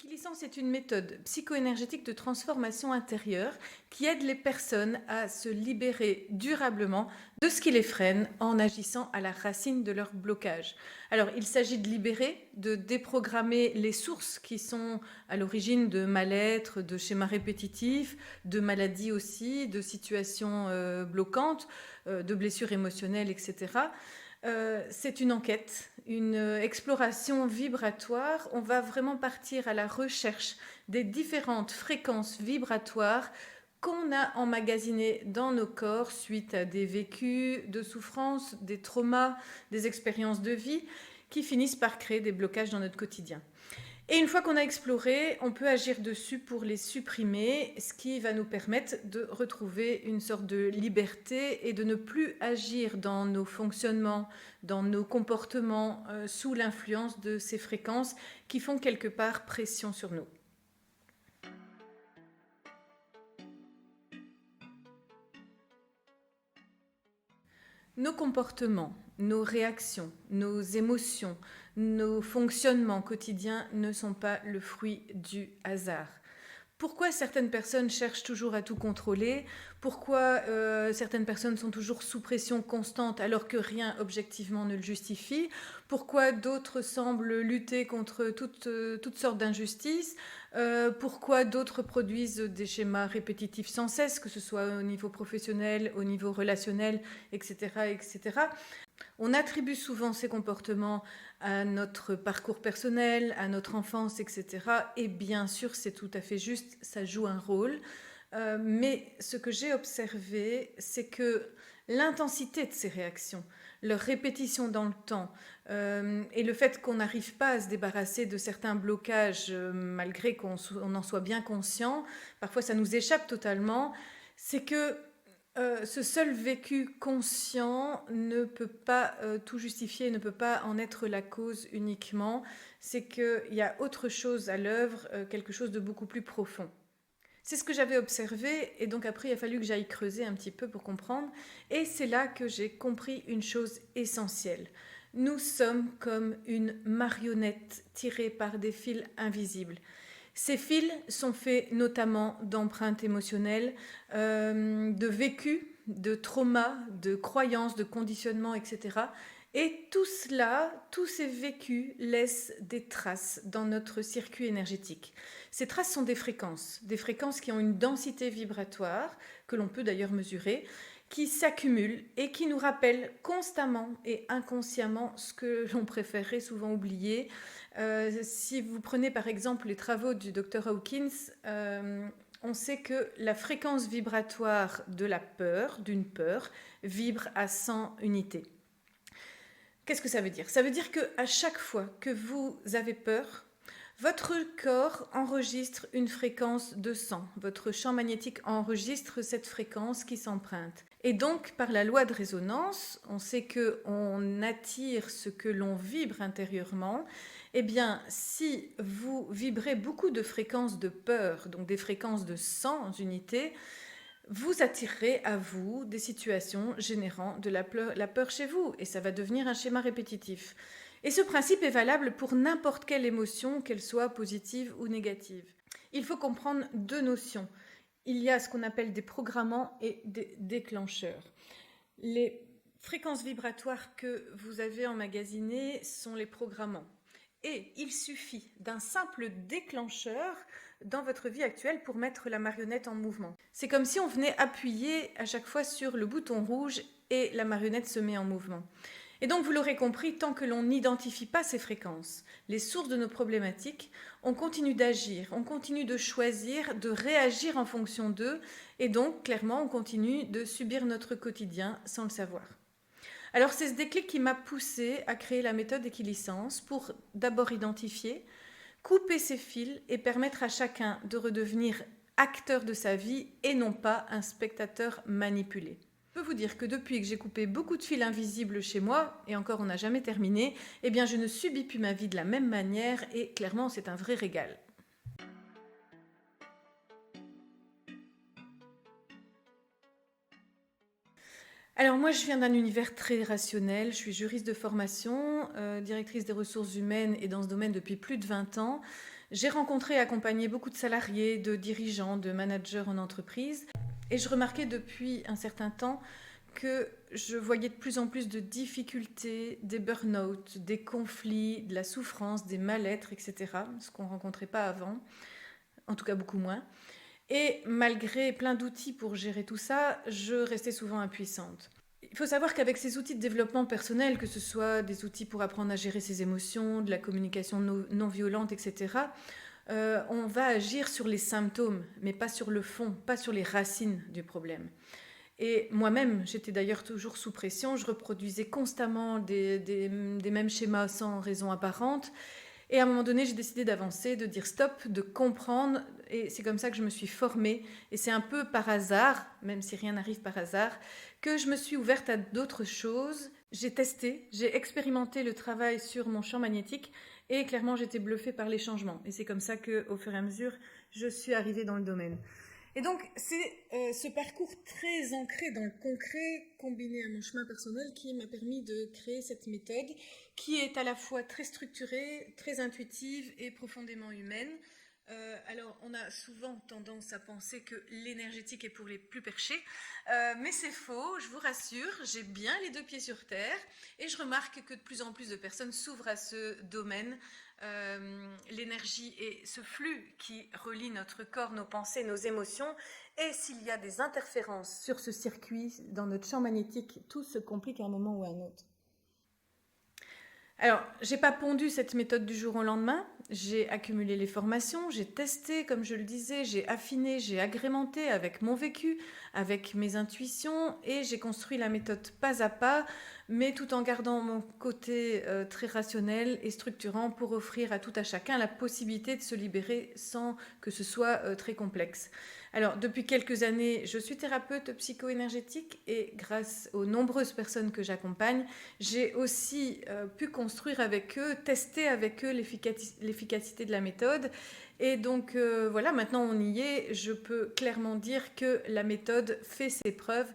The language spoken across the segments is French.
L'équilicence est une méthode psycho-énergétique de transformation intérieure qui aide les personnes à se libérer durablement de ce qui les freine en agissant à la racine de leur blocage. Alors, il s'agit de libérer, de déprogrammer les sources qui sont à l'origine de mal-être, de schémas répétitifs, de maladies aussi, de situations bloquantes, de blessures émotionnelles, etc. C'est une enquête, une exploration vibratoire. On va vraiment partir à la recherche des différentes fréquences vibratoires qu'on a emmagasinées dans nos corps suite à des vécus de souffrance, des traumas, des expériences de vie qui finissent par créer des blocages dans notre quotidien. Et une fois qu'on a exploré, on peut agir dessus pour les supprimer, ce qui va nous permettre de retrouver une sorte de liberté et de ne plus agir dans nos fonctionnements, dans nos comportements, sous l'influence de ces fréquences qui font quelque part pression sur nous. Nos comportements, nos réactions, nos émotions, nos fonctionnements quotidiens ne sont pas le fruit du hasard. Pourquoi certaines personnes cherchent toujours à tout contrôler? Pourquoi certaines personnes sont toujours sous pression constante alors que rien objectivement ne le justifie? Pourquoi d'autres semblent lutter contre toutes sortes d'injustices? Pourquoi d'autres produisent des schémas répétitifs sans cesse, que ce soit au niveau professionnel, au niveau relationnel, etc., etc. On attribue souvent ces comportements à notre parcours personnel, à notre enfance, etc. Et bien sûr, c'est tout à fait juste, ça joue un rôle. Mais ce que j'ai observé, c'est que l'intensité de ces réactions, leur répétition dans le temps, et le fait qu'on n'arrive pas à se débarrasser de certains blocages, malgré qu'on en soit bien conscient, parfois ça nous échappe totalement, c'est que ce seul vécu conscient ne peut pas tout justifier, ne peut pas en être la cause uniquement. C'est qu'il y a autre chose à l'œuvre, quelque chose de beaucoup plus profond. C'est ce que j'avais observé et donc après il a fallu que j'aille creuser un petit peu pour comprendre. Et c'est là que j'ai compris une chose essentielle. Nous sommes comme une marionnette tirée par des fils invisibles. Ces fils sont faits notamment d'empreintes émotionnelles, de vécus, de traumas, de croyances, de conditionnements, etc. Et tout cela, tous ces vécus laissent des traces dans notre circuit énergétique. Ces traces sont des fréquences qui ont une densité vibratoire, que l'on peut d'ailleurs mesurer, qui s'accumulent et qui nous rappellent constamment et inconsciemment ce que l'on préférerait souvent oublier. Si vous prenez par exemple les travaux du Dr Hawkins, on sait que la fréquence vibratoire de la peur, d'une peur, vibre à 100 unités. Qu'est-ce que ça veut dire? Ça veut dire qu'à chaque fois que vous avez peur, votre corps enregistre une fréquence de 100. Votre champ magnétique enregistre cette fréquence qui s'emprunte. Et donc, par la loi de résonance, on sait qu'on attire ce que l'on vibre intérieurement. Eh bien, si vous vibrez beaucoup de fréquences de peur, donc des fréquences de 100 unités, vous attirerez à vous des situations générant de la peur chez vous. Et ça va devenir un schéma répétitif. Et ce principe est valable pour n'importe quelle émotion, qu'elle soit positive ou négative. Il faut comprendre deux notions. Il y a ce qu'on appelle des programmants et des déclencheurs. Les fréquences vibratoires que vous avez emmagasinées sont les programmants. Et il suffit d'un simple déclencheur dans votre vie actuelle pour mettre la marionnette en mouvement. C'est comme si on venait appuyer à chaque fois sur le bouton rouge et la marionnette se met en mouvement. Et donc, vous l'aurez compris, tant que l'on n'identifie pas ces fréquences, les sources de nos problématiques, on continue d'agir, on continue de choisir, de réagir en fonction d'eux, et donc, clairement, on continue de subir notre quotidien sans le savoir. Alors, c'est ce déclic qui m'a poussée à créer la méthode Équilicence pour d'abord identifier, couper ces fils et permettre à chacun de redevenir acteur de sa vie et non pas un spectateur manipulé. Je peux vous dire que depuis que j'ai coupé beaucoup de fils invisibles chez moi, et encore on n'a jamais terminé, eh bien je ne subis plus ma vie de la même manière et clairement c'est un vrai régal. Alors moi je viens d'un univers très rationnel, je suis juriste de formation, directrice des ressources humaines et dans ce domaine depuis plus de 20 ans. J'ai rencontré et accompagné beaucoup de salariés, de dirigeants, de managers en entreprise et je remarquais depuis un certain temps que je voyais de plus en plus de difficultés, des burn-out, des conflits, de la souffrance, des mal-être, etc. Ce qu'on ne rencontrait pas avant, en tout cas beaucoup moins. Et malgré plein d'outils pour gérer tout ça, je restais souvent impuissante. Il faut savoir qu'avec ces outils de développement personnel, que ce soit des outils pour apprendre à gérer ses émotions, de la communication non violente, etc., on va agir sur les symptômes, mais pas sur le fond, pas sur les racines du problème. Et moi-même, j'étais d'ailleurs toujours sous pression, je reproduisais constamment des mêmes schémas sans raison apparente. Et à un moment donné, j'ai décidé d'avancer, de dire stop, de comprendre. Et c'est comme ça que je me suis formée. Et c'est un peu par hasard, même si rien n'arrive par hasard, que je me suis ouverte à d'autres choses. J'ai testé, j'ai expérimenté le travail sur mon champ magnétique. Et clairement, j'étais bluffée par les changements. Et c'est comme ça qu'au fur et à mesure, je suis arrivée dans le domaine. Et donc, c'est ce parcours très ancré dans le concret, combiné à mon chemin personnel, qui m'a permis de créer cette méthode, qui est à la fois très structurée, très intuitive et profondément humaine. Alors, on a souvent tendance à penser que l'énergétique est pour les plus perchés, mais c'est faux, je vous rassure, j'ai bien les deux pieds sur terre, et je remarque que de plus en plus de personnes s'ouvrent à ce domaine. L'énergie est ce flux qui relie notre corps, nos pensées, nos émotions. Et s'il y a des interférences sur ce circuit, dans notre champ magnétique, tout se complique à un moment ou à un autre. Alors, j'ai pas pondu cette méthode du jour au lendemain. J'ai accumulé les formations, j'ai testé, comme je le disais, j'ai affiné, j'ai agrémenté avec mon vécu, avec mes intuitions, et j'ai construit la méthode pas à pas, mais tout en gardant mon côté très rationnel et structurant pour offrir à tout à chacun la possibilité de se libérer sans que ce soit très complexe. Alors, depuis quelques années, je suis thérapeute psycho-énergétique et grâce aux nombreuses personnes que j'accompagne, j'ai aussi pu construire avec eux, tester avec eux l'efficacité de la méthode. Et donc voilà, maintenant on y est, je peux clairement dire que la méthode fait ses preuves.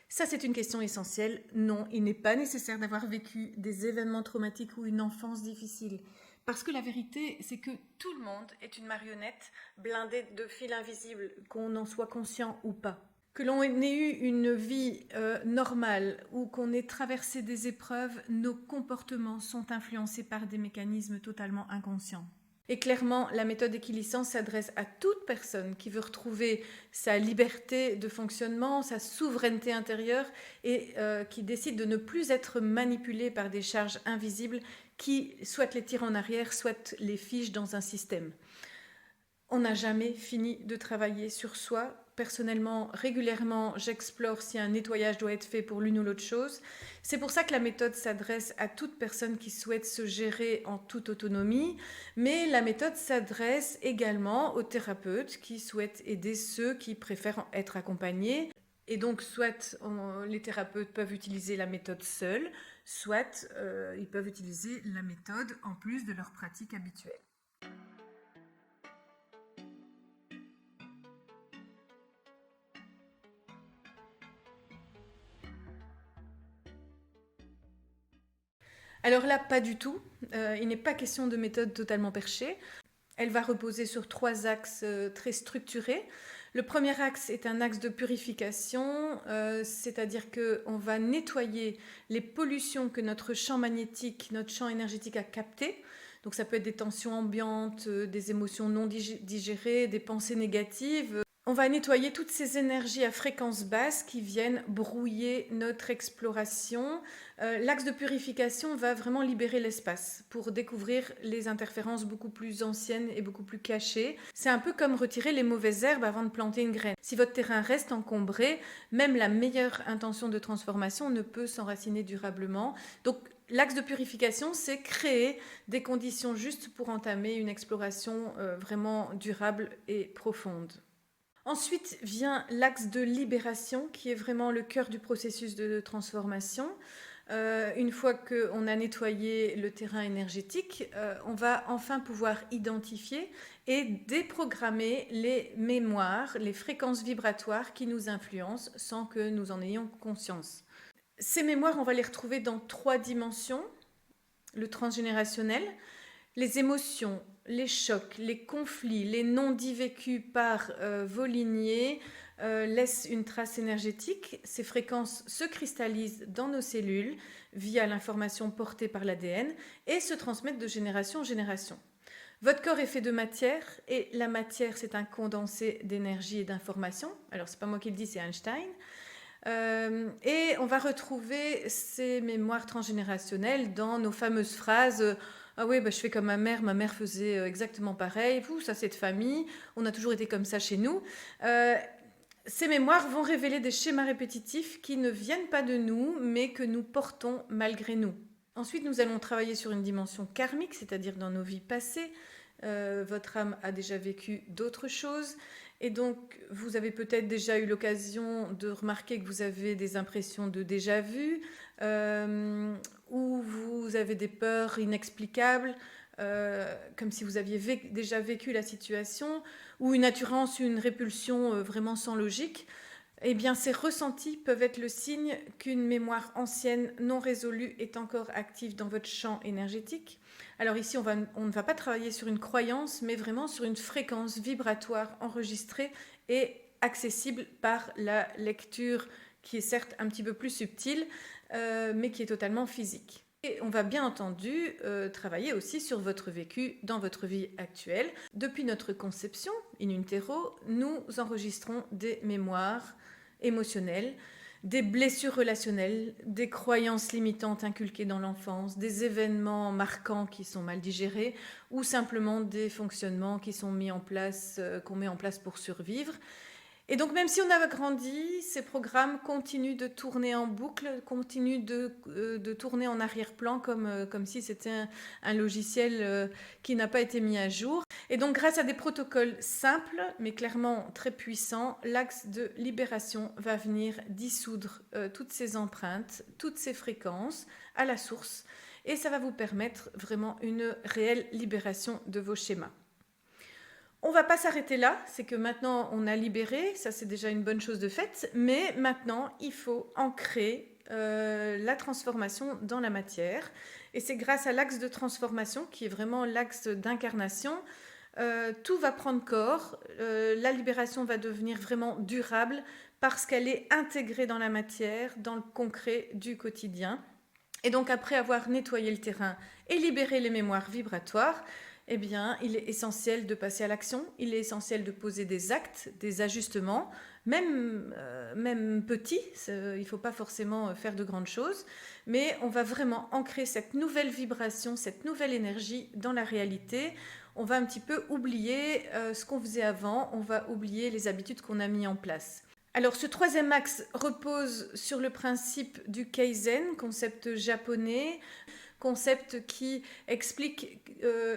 Ça, c'est une question essentielle. Non, il n'est pas nécessaire d'avoir vécu des événements traumatiques ou une enfance difficile. Parce que la vérité, c'est que tout le monde est une marionnette blindée de fils invisibles, qu'on en soit conscient ou pas. Que l'on ait eu une vie normale ou qu'on ait traversé des épreuves, nos comportements sont influencés par des mécanismes totalement inconscients. Et clairement, la méthode Équiliçance s'adresse à toute personne qui veut retrouver sa liberté de fonctionnement, sa souveraineté intérieure et qui décide de ne plus être manipulée par des charges invisibles qui soit les tirent en arrière, soit les figent dans un système. On n'a jamais fini de travailler sur soi. Personnellement, régulièrement, j'explore si un nettoyage doit être fait pour l'une ou l'autre chose. C'est pour ça que la méthode s'adresse à toute personne qui souhaite se gérer en toute autonomie, mais la méthode s'adresse également aux thérapeutes qui souhaitent aider ceux qui préfèrent être accompagnés. Et donc, soit les thérapeutes peuvent utiliser la méthode seule, soit ils peuvent utiliser la méthode en plus de leur pratique habituelle. Alors là, pas du tout. Il n'est pas question de méthode totalement perchée. Elle va reposer sur 3 axes très structurés. Le premier axe est un axe de purification, c'est-à-dire qu'on va nettoyer les pollutions que notre champ magnétique, notre champ énergétique a captées. Donc ça peut être des tensions ambiantes, des émotions non digérées, des pensées négatives. On va nettoyer toutes ces énergies à fréquence basse qui viennent brouiller notre exploration. L'axe de purification va vraiment libérer l'espace pour découvrir les interférences beaucoup plus anciennes et beaucoup plus cachées. C'est un peu comme retirer les mauvaises herbes avant de planter une graine. Si votre terrain reste encombré, même la meilleure intention de transformation ne peut s'enraciner durablement. Donc l'axe de purification, c'est créer des conditions justes pour entamer une exploration vraiment durable et profonde. Ensuite vient l'axe de libération qui est vraiment le cœur du processus de transformation. Une fois qu'on a nettoyé le terrain énergétique, on va enfin pouvoir identifier et déprogrammer les mémoires, les fréquences vibratoires qui nous influencent sans que nous en ayons conscience. Ces mémoires, on va les retrouver dans 3 dimensions. Le transgénérationnel, les émotions, les chocs, les conflits, les non-dits vécus par vos lignées laissent une trace énergétique. Ces fréquences se cristallisent dans nos cellules via l'information portée par l'ADN et se transmettent de génération en génération. Votre corps est fait de matière et la matière, c'est un condensé d'énergie et d'information. Alors, c'est pas moi qui le dis, c'est Einstein. Et on va retrouver ces mémoires transgénérationnelles dans nos fameuses phrases ah oui, bah, je fais comme ma mère faisait exactement pareil, vous, ça c'est de famille, on a toujours été comme ça chez nous. Ces mémoires vont révéler des schémas répétitifs qui ne viennent pas de nous, mais que nous portons malgré nous. Ensuite, nous allons travailler sur une dimension karmique, c'est-à-dire dans nos vies passées. Votre âme a déjà vécu d'autres choses. Et donc, vous avez peut-être déjà eu l'occasion de remarquer que vous avez des impressions de déjà-vu, ou vous avez des peurs inexplicables, comme si vous aviez déjà vécu la situation, ou une attirance, une répulsion vraiment sans logique. Eh bien, ces ressentis peuvent être le signe qu'une mémoire ancienne non résolue est encore active dans votre champ énergétique. Alors ici, on ne va pas travailler sur une croyance, mais vraiment sur une fréquence vibratoire enregistrée et accessible par la lecture, qui est certes un petit peu plus subtile, mais qui est totalement physique. Et on va bien entendu travailler aussi sur votre vécu dans votre vie actuelle. Depuis notre conception, in utero, nous enregistrons des mémoires émotionnelles, des blessures relationnelles, des croyances limitantes inculquées dans l'enfance, des événements marquants qui sont mal digérés ou simplement des fonctionnements qui sont mis en place, qu'on met en place pour survivre. Et donc même si on a grandi, ces programmes continuent de tourner en boucle, continuent de tourner en arrière-plan comme si c'était un logiciel qui n'a pas été mis à jour. Et donc grâce à des protocoles simples, mais clairement très puissants, l'axe de libération va venir dissoudre toutes ces empreintes, toutes ces fréquences à la source. Et ça va vous permettre vraiment une réelle libération de vos schémas. On ne va pas s'arrêter là, c'est que maintenant on a libéré, ça c'est déjà une bonne chose de faite, mais maintenant il faut ancrer la transformation dans la matière. Et c'est grâce à l'axe de transformation, qui est vraiment l'axe d'incarnation, tout va prendre corps, la libération va devenir vraiment durable parce qu'elle est intégrée dans la matière, dans le concret du quotidien. Et donc après avoir nettoyé le terrain et libéré les mémoires vibratoires, eh bien, il est essentiel de passer à l'action, il est essentiel de poser des actes, des ajustements, même petits, il ne faut pas forcément faire de grandes choses, mais on va vraiment ancrer cette nouvelle vibration, cette nouvelle énergie dans la réalité. On va un petit peu oublier ce qu'on faisait avant, on va oublier les habitudes qu'on a mis en place. Alors ce troisième axe repose sur le principe du Kaizen, concept japonais, concept qui explique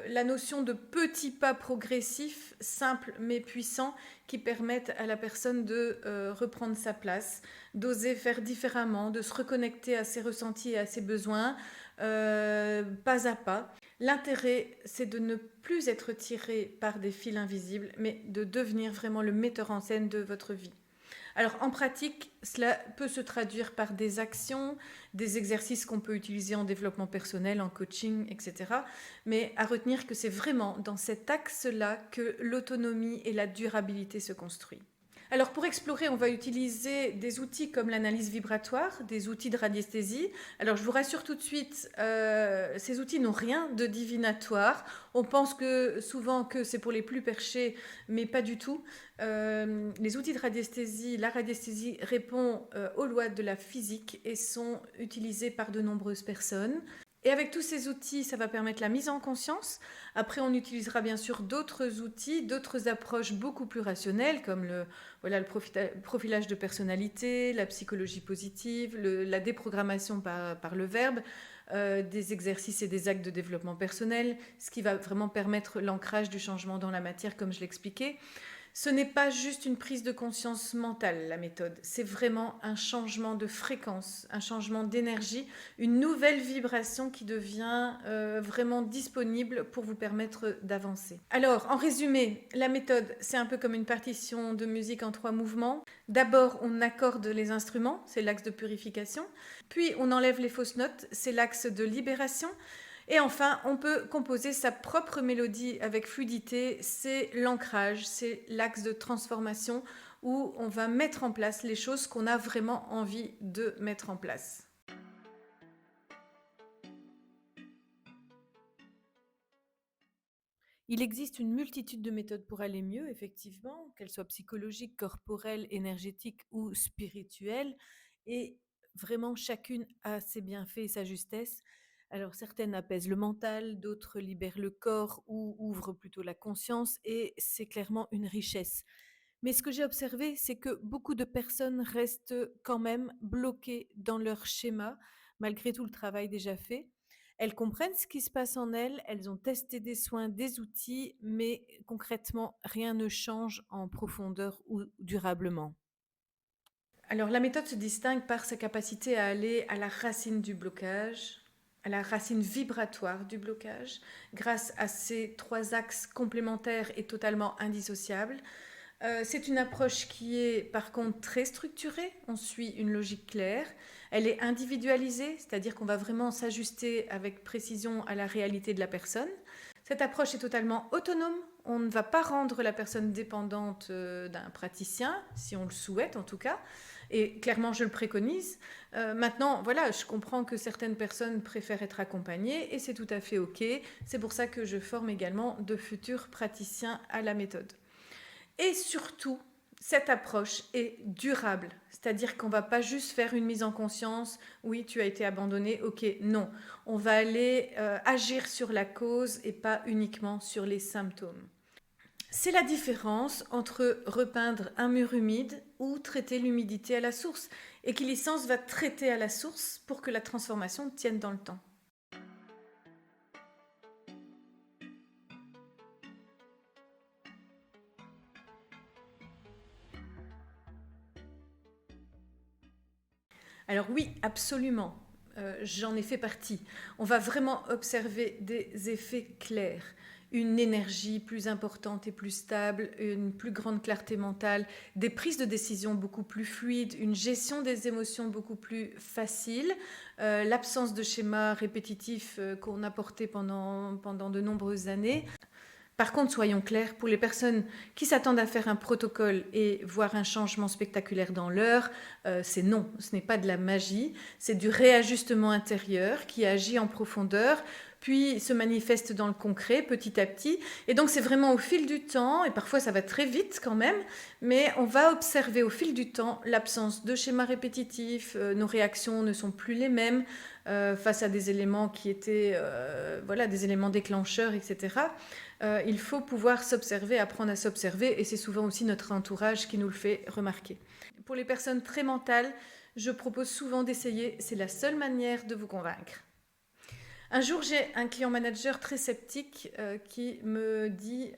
la notion de petits pas progressifs, simples mais puissants, qui permettent à la personne de reprendre sa place, d'oser faire différemment, de se reconnecter à ses ressentis et à ses besoins, pas à pas. L'intérêt, c'est de ne plus être tiré par des fils invisibles, mais de devenir vraiment le metteur en scène de votre vie. Alors en pratique, cela peut se traduire par des actions, des exercices qu'on peut utiliser en développement personnel, en coaching, etc. Mais à retenir que c'est vraiment dans cet axe-là que l'autonomie et la durabilité se construisent. Alors pour explorer, on va utiliser des outils comme l'analyse vibratoire, des outils de radiesthésie. Alors je vous rassure tout de suite, ces outils n'ont rien de divinatoire. On pense souvent que c'est pour les plus perchés, mais pas du tout. Les outils de radiesthésie, la radiesthésie répond aux lois de la physique et sont utilisés par de nombreuses personnes. Et avec tous ces outils, ça va permettre la mise en conscience. Après, on utilisera bien sûr d'autres outils, d'autres approches beaucoup plus rationnelles, comme le profilage de personnalité, la psychologie positive, la déprogrammation par le verbe, des exercices et des actes de développement personnel, ce qui va vraiment permettre l'ancrage du changement dans la matière, comme je l'expliquais. Ce n'est pas juste une prise de conscience mentale, la méthode. C'est vraiment un changement de fréquence, un changement d'énergie, une nouvelle vibration qui devient vraiment disponible pour vous permettre d'avancer. Alors, en résumé, la méthode, c'est un peu comme une partition de musique en 3 mouvements. D'abord, on accorde les instruments, c'est l'axe de purification. Puis, on enlève les fausses notes, c'est l'axe de libération. Et enfin, on peut composer sa propre mélodie avec fluidité, c'est l'ancrage, c'est l'axe de transformation où on va mettre en place les choses qu'on a vraiment envie de mettre en place. Il existe une multitude de méthodes pour aller mieux, effectivement, qu'elles soient psychologiques, corporelles, énergétiques ou spirituelles, et vraiment chacune a ses bienfaits et sa justesse. Alors certaines apaisent le mental, d'autres libèrent le corps ou ouvrent plutôt la conscience, et c'est clairement une richesse. Mais ce que j'ai observé, c'est que beaucoup de personnes restent quand même bloquées dans leur schéma, malgré tout le travail déjà fait. Elles comprennent ce qui se passe en elles, elles ont testé des soins, des outils, mais concrètement, rien ne change en profondeur ou durablement. Alors la méthode se distingue par sa capacité à aller à la racine du blocage, à la racine vibratoire du blocage, grâce à ces 3 axes complémentaires et totalement indissociables. C'est une approche qui est par contre très structurée, on suit une logique claire, elle est individualisée, c'est-à-dire qu'on va vraiment s'ajuster avec précision à la réalité de la personne. Cette approche est totalement autonome, on ne va pas rendre la personne dépendante d'un praticien, si on le souhaite en tout cas, et clairement je le préconise. Maintenant, voilà, je comprends que certaines personnes préfèrent être accompagnées et c'est tout à fait ok, c'est pour ça que je forme également de futurs praticiens à la méthode. Et surtout, cette approche est durable, c'est-à-dire qu'on ne va pas juste faire une mise en conscience, oui, tu as été abandonné, ok, non. On va aller agir sur la cause et pas uniquement sur les symptômes. C'est la différence entre repeindre un mur humide ou traiter l'humidité à la source. Equilicence va traiter à la source pour que la transformation tienne dans le temps. Alors oui, absolument, j'en ai fait partie. On va vraiment observer des effets clairs, une énergie plus importante et plus stable, une plus grande clarté mentale, des prises de décision beaucoup plus fluides, une gestion des émotions beaucoup plus facile, l'absence de schémas répétitifs qu'on a portés pendant de nombreuses années. Par contre, soyons clairs, pour les personnes qui s'attendent à faire un protocole et voir un changement spectaculaire dans l'heure, c'est non, ce n'est pas de la magie, c'est du réajustement intérieur qui agit en profondeur, puis se manifeste dans le concret petit à petit. Et donc c'est vraiment au fil du temps, et parfois ça va très vite quand même, mais on va observer au fil du temps l'absence de schémas répétitifs, nos réactions ne sont plus les mêmes face à des éléments qui étaient voilà, des éléments déclencheurs, etc. Il faut pouvoir s'observer, apprendre à s'observer, et c'est souvent aussi notre entourage qui nous le fait remarquer. Pour les personnes très mentales, je propose souvent d'essayer, c'est la seule manière de vous convaincre. Un jour, j'ai un client manager très sceptique qui me dit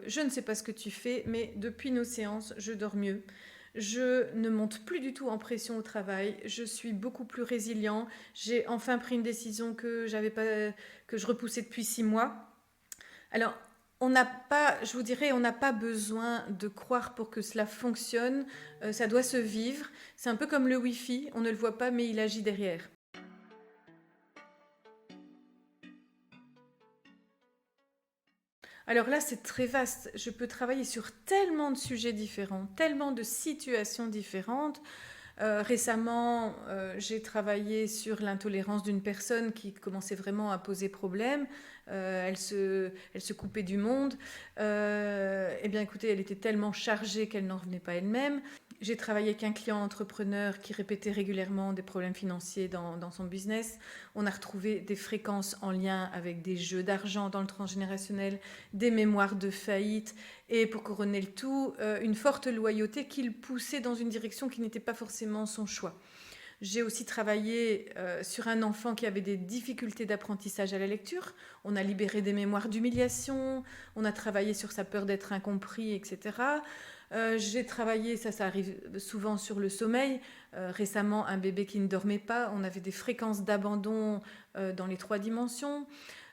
je ne sais pas ce que tu fais, mais depuis nos séances, je dors mieux. Je ne monte plus du tout en pression au travail, je suis beaucoup plus résilient, j'ai enfin pris une décision que je repoussais depuis 6 mois. Alors, on n'a pas, je vous dirais, on n'a pas besoin de croire pour que cela fonctionne, ça doit se vivre. C'est un peu comme le Wi-Fi, on ne le voit pas mais il agit derrière. Alors là, c'est très vaste. Je peux travailler sur tellement de sujets différents, tellement de situations différentes. Récemment, j'ai travaillé sur l'intolérance d'une personne qui commençait vraiment à poser problème. Elle se coupait du monde. Eh bien, écoutez, elle était tellement chargée qu'elle n'en revenait pas elle-même. J'ai travaillé avec un client entrepreneur qui répétait régulièrement des problèmes financiers dans son business. On a retrouvé des fréquences en lien avec des jeux d'argent dans le transgénérationnel, des mémoires de faillite et pour couronner le tout, une forte loyauté qu'il poussait dans une direction qui n'était pas forcément son choix. J'ai aussi travaillé sur un enfant qui avait des difficultés d'apprentissage à la lecture. On a libéré des mémoires d'humiliation, on a travaillé sur sa peur d'être incompris, etc. J'ai travaillé, ça arrive souvent, sur le sommeil. Récemment, un bébé qui ne dormait pas, on avait des fréquences d'abandon dans les 3 dimensions.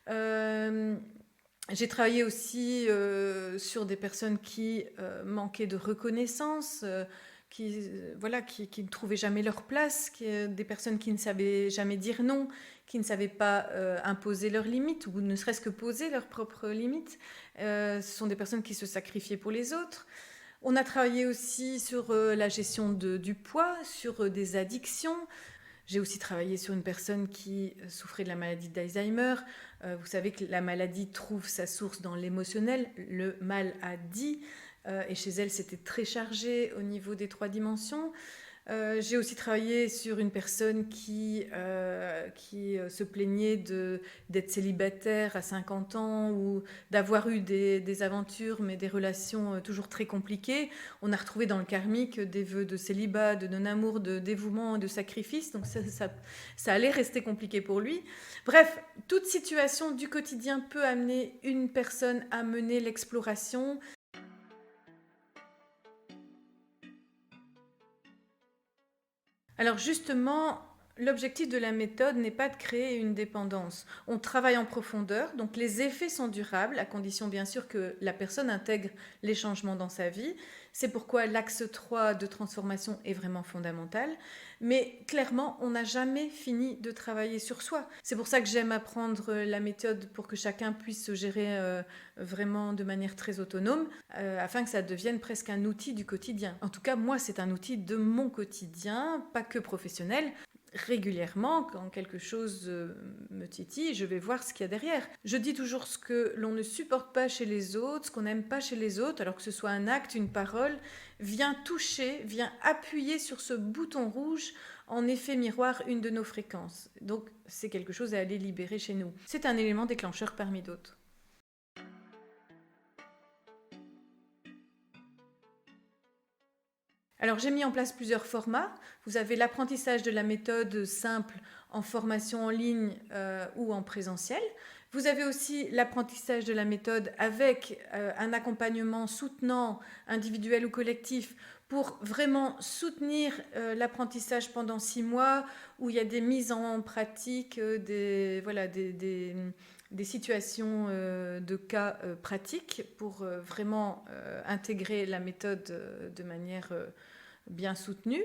Euh, j'ai travaillé aussi sur des personnes qui manquaient de reconnaissance, qui ne trouvaient jamais leur place, des personnes qui ne savaient jamais dire non, qui ne savaient pas imposer leurs limites ou ne serait-ce que poser leurs propres limites. Ce sont des personnes qui se sacrifiaient pour les autres. On a travaillé aussi sur la gestion du poids, sur des addictions. J'ai aussi travaillé sur une personne qui souffrait de la maladie d'Alzheimer. Vous savez que la maladie trouve sa source dans l'émotionnel, le mal a dit, et chez elle c'était très chargé au niveau des 3 dimensions. J'ai aussi travaillé sur une personne qui se plaignait d'être célibataire à 50 ans ou d'avoir eu des aventures mais des relations toujours très compliquées. On a retrouvé dans le karmique des vœux de célibat, de non-amour, de dévouement, de sacrifice, donc ça allait rester compliqué pour lui. Bref, toute situation du quotidien peut amener une personne à mener l'exploration. Alors justement, l'objectif de la méthode n'est pas de créer une dépendance. On travaille en profondeur, donc les effets sont durables, à condition bien sûr que la personne intègre les changements dans sa vie. C'est pourquoi l'axe 3 de transformation est vraiment fondamental. Mais clairement, on n'a jamais fini de travailler sur soi. C'est pour ça que j'aime apprendre la méthode pour que chacun puisse se gérer vraiment de manière très autonome, afin que ça devienne presque un outil du quotidien. En tout cas, moi, c'est un outil de mon quotidien, pas que professionnel. Régulièrement, quand quelque chose me titille, je vais voir ce qu'il y a derrière. Je dis toujours ce que l'on ne supporte pas chez les autres, ce qu'on n'aime pas chez les autres, alors que ce soit un acte, une parole, vient toucher, vient appuyer sur ce bouton rouge, en effet miroir, une de nos fréquences. Donc c'est quelque chose à aller libérer chez nous. C'est un élément déclencheur parmi d'autres. Alors j'ai mis en place plusieurs formats. Vous avez l'apprentissage de la méthode simple en formation en ligne ou en présentiel. Vous avez aussi l'apprentissage de la méthode avec un accompagnement soutenant, individuel ou collectif, pour vraiment soutenir l'apprentissage pendant 6 mois, où il y a des mises en pratique, des situations de cas pratiques pour vraiment intégrer la méthode de manière bien soutenue.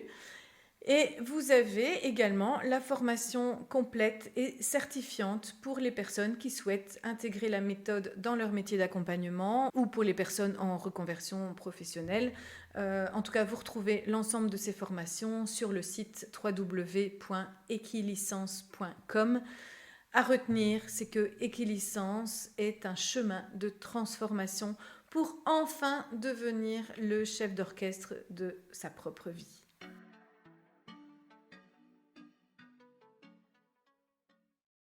Et vous avez également la formation complète et certifiante pour les personnes qui souhaitent intégrer la méthode dans leur métier d'accompagnement ou pour les personnes en reconversion professionnelle. En tout cas, vous retrouvez l'ensemble de ces formations sur le site www.equilicence.com. À retenir, c'est que Equilicence est un chemin de transformation pour enfin devenir le chef d'orchestre de sa propre vie.